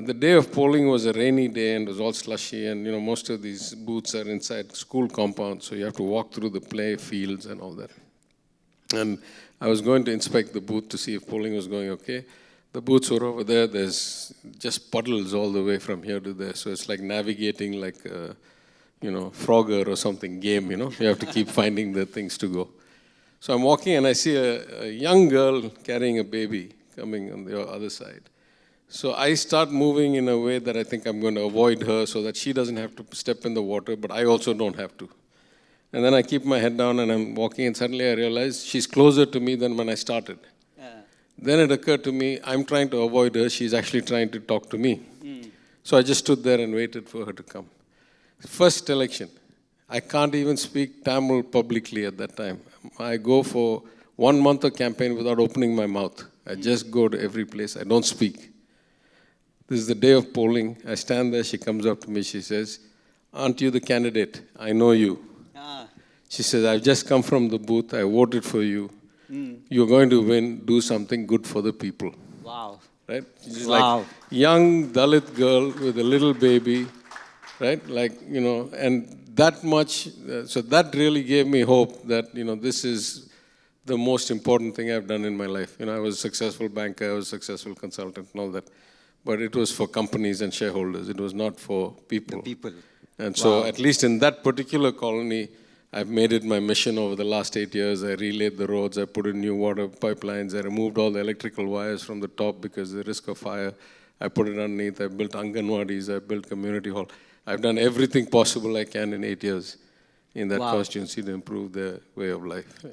The day of polling was a rainy day and it was all slushy, and most of these booths are inside school compounds, so you have to walk through the play fields and all that. And I was going to inspect the booth to see if polling was going okay. The booths were over there. There's just puddles all the way from here to there, so it's like navigating like a, Frogger or something game. You have to keep finding the things to go. So I'm walking and I see a young girl carrying a baby coming on the other side. So I start moving in a way that I think I'm going to avoid her so that she doesn't have to step in the water, but I also don't have to. And then I keep my head down and I'm walking, and suddenly I realize she's closer to me than when I started. Then it occurred to me, I'm trying to avoid her, she's actually trying to talk to me. So I just stood there and waited for her to come. First election, I can't even speak Tamil publicly at that time. I go for 1 month of campaign without opening my mouth. I just go to every place, I don't speak. This is the day of polling. I stand there, she comes up to me, she says, "Aren't you the candidate? I know you." She says, "I've just come from the booth, I voted for you. You're going to win, do something good for the people." Wow. Right? She's like young Dalit girl with a little baby, right? And that much, so that really gave me hope that, this is the most important thing I've done in my life. I was a successful banker, I was a successful consultant and all that. But it was for companies and shareholders. It was not for people. The people. And so at least in that particular colony, I've made it my mission over the last 8 years. I relaid the roads, I put in new water pipelines, I removed all the electrical wires from the top because of the risk of fire. I put it underneath, I built Anganwadis, I built community hall. I've done everything possible I can in 8 years in that constituency to improve their way of life. Yeah.